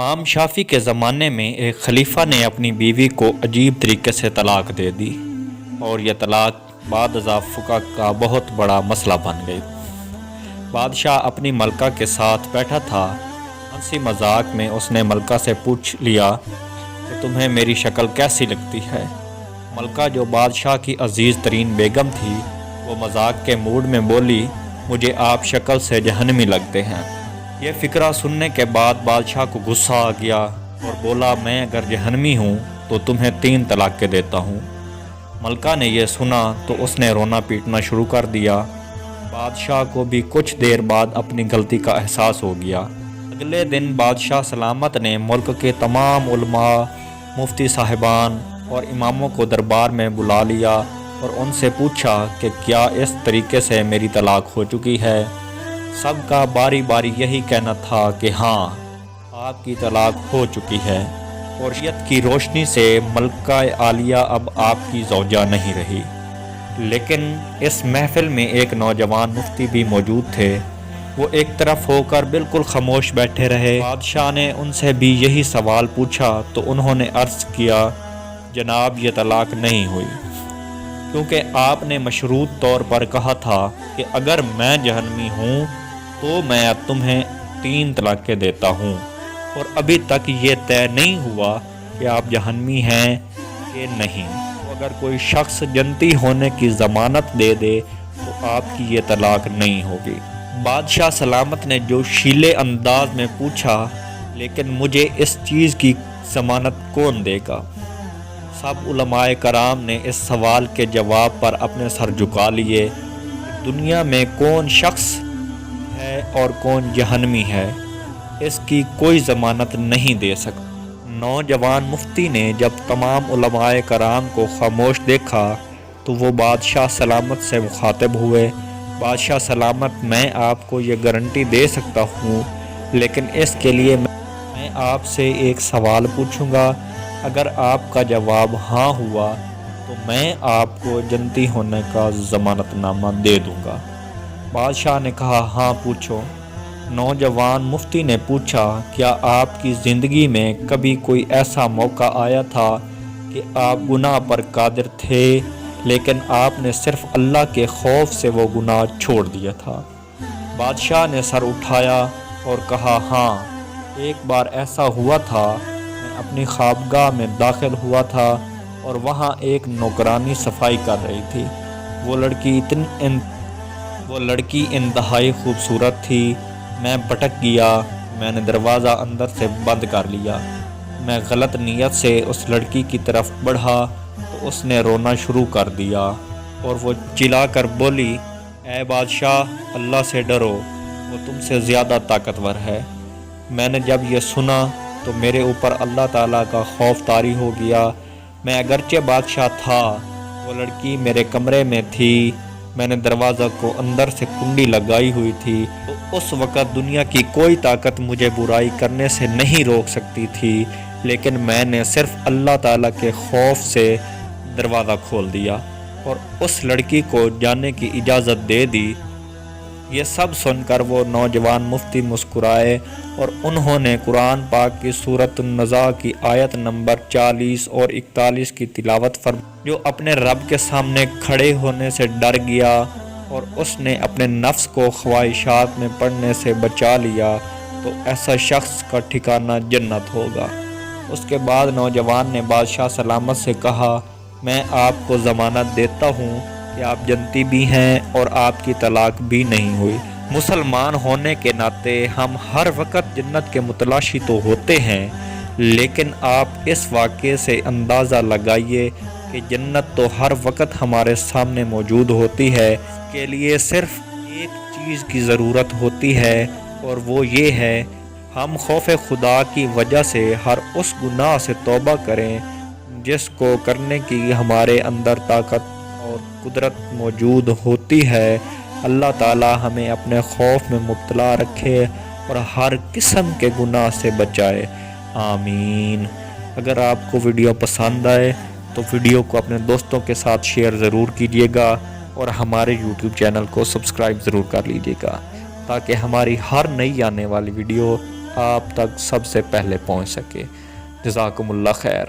امام شافعی کے زمانے میں ایک خلیفہ نے اپنی بیوی کو عجیب طریقے سے طلاق دے دی اور یہ طلاق بعد ازاں فقہ کا بہت بڑا مسئلہ بن گئی۔ بادشاہ اپنی ملکہ کے ساتھ بیٹھا تھا، ہنسی مذاق میں اس نے ملکہ سے پوچھ لیا کہ تمہیں میری شکل کیسی لگتی ہے؟ ملکہ جو بادشاہ کی عزیز ترین بیگم تھی، وہ مذاق کے موڈ میں بولی، مجھے آپ شکل سے جہنمی لگتے ہیں۔ یہ فقرہ سننے کے بعد بادشاہ کو غصہ آ گیا اور بولا، میں اگر جہنمی ہوں تو تمہیں 3 طلاقیں دیتا ہوں۔ ملکہ نے یہ سنا تو اس نے رونا پیٹنا شروع کر دیا۔ بادشاہ کو بھی کچھ دیر بعد اپنی غلطی کا احساس ہو گیا۔ اگلے دن بادشاہ سلامت نے ملک کے تمام علماء، مفتی صاحبان اور اماموں کو دربار میں بلا لیا اور ان سے پوچھا کہ کیا اس طریقے سے میری طلاق ہو چکی ہے؟ سب کا باری باری یہی کہنا تھا کہ ہاں، آپ کی طلاق ہو چکی ہے اور شریعت کی روشنی سے ملکہ عالیہ اب آپ کی زوجہ نہیں رہی۔ لیکن اس محفل میں ایک نوجوان مفتی بھی موجود تھے۔ وہ ایک طرف ہو کر بالکل خاموش بیٹھے رہے۔ بادشاہ نے ان سے بھی یہی سوال پوچھا تو انہوں نے عرض کیا، جناب یہ طلاق نہیں ہوئی، کیونکہ آپ نے مشروط طور پر کہا تھا کہ اگر میں جہنمی ہوں تو میں تمہیں 3 طلاقیں دیتا ہوں، اور ابھی تک یہ طے نہیں ہوا کہ آپ جہنمی ہیں کہ نہیں۔ اگر کوئی شخص جنتی ہونے کی ضمانت دے دے تو آپ کی یہ طلاق نہیں ہوگی۔ بادشاہ سلامت نے جو شیلے انداز میں پوچھا، لیکن مجھے اس چیز کی ضمانت کون دے گا؟ سب علماء کرام نے اس سوال کے جواب پر اپنے سر جھکا لیے۔ دنیا میں کون شخص ہے اور کون جہنمی ہے، اس کی کوئی ضمانت نہیں دے سکتا۔ نوجوان مفتی نے جب تمام علماء کرام کو خاموش دیکھا تو وہ بادشاہ سلامت سے مخاطب ہوئے، بادشاہ سلامت، میں آپ کو یہ گارنٹی دے سکتا ہوں، لیکن اس کے لیے میں آپ سے ایک سوال پوچھوں گا۔ اگر آپ کا جواب ہاں ہوا تو میں آپ کو جنتی ہونے کا ضمانت نامہ دے دوں گا۔ بادشاہ نے کہا، ہاں پوچھو۔ نوجوان مفتی نے پوچھا، کیا آپ کی زندگی میں کبھی کوئی ایسا موقع آیا تھا کہ آپ گناہ پر قادر تھے لیکن آپ نے صرف اللہ کے خوف سے وہ گناہ چھوڑ دیا تھا؟ بادشاہ نے سر اٹھایا اور کہا، ہاں، ایک بار ایسا ہوا تھا۔ میں اپنی خوابگاہ میں داخل ہوا تھا اور وہاں ایک نوکرانی صفائی کر رہی تھی۔ وہ لڑکی انتہائی خوبصورت تھی۔ میں بھٹک گیا، میں نے دروازہ اندر سے بند کر لیا۔ میں غلط نیت سے اس لڑکی کی طرف بڑھا تو اس نے رونا شروع کر دیا اور وہ چلا کر بولی، اے بادشاہ، اللہ سے ڈرو، وہ تم سے زیادہ طاقتور ہے۔ میں نے جب یہ سنا تو میرے اوپر اللہ تعالیٰ کا خوف طاری ہو گیا۔ میں اگرچہ بادشاہ تھا، وہ لڑکی میرے کمرے میں تھی، میں نے دروازہ کو اندر سے کنڈی لگائی ہوئی تھی، تو اس وقت دنیا کی کوئی طاقت مجھے برائی کرنے سے نہیں روک سکتی تھی، لیکن میں نے صرف اللہ تعالیٰ کے خوف سے دروازہ کھول دیا اور اس لڑکی کو جانے کی اجازت دے دی۔ یہ سب سن کر وہ نوجوان مفتی مسکرائے اور انہوں نے قرآن پاک کی سورۃ النساء کی آیت نمبر 40 اور 41 کی تلاوت فرمائی، جو اپنے رب کے سامنے کھڑے ہونے سے ڈر گیا اور اس نے اپنے نفس کو خواہشات میں پڑنے سے بچا لیا تو ایسا شخص کا ٹھکانہ جنت ہوگا۔ اس کے بعد نوجوان نے بادشاہ سلامت سے کہا، میں آپ کو ضمانت دیتا ہوں کہ آپ جنتی بھی ہیں اور آپ کی طلاق بھی نہیں ہوئی۔ مسلمان ہونے کے ناطے ہم ہر وقت جنت کے متلاشی تو ہوتے ہیں، لیکن آپ اس واقعے سے اندازہ لگائیے کہ جنت تو ہر وقت ہمارے سامنے موجود ہوتی ہے۔ اس کے لیے صرف ایک چیز کی ضرورت ہوتی ہے اور وہ یہ ہے، ہم خوف خدا کی وجہ سے ہر اس گناہ سے توبہ کریں جس کو کرنے کی ہمارے اندر طاقت اور قدرت موجود ہوتی ہے۔ اللہ تعالی ہمیں اپنے خوف میں مبتلا رکھے اور ہر قسم کے گناہ سے بچائے، آمین۔ اگر آپ کو ویڈیو پسند آئے تو ویڈیو کو اپنے دوستوں کے ساتھ شیئر ضرور کیجیے گا اور ہمارے یوٹیوب چینل کو سبسکرائب ضرور کر لیجیے گا تاکہ ہماری ہر نئی آنے والی ویڈیو آپ تک سب سے پہلے پہنچ سکے۔ جزاکم اللہ خیر۔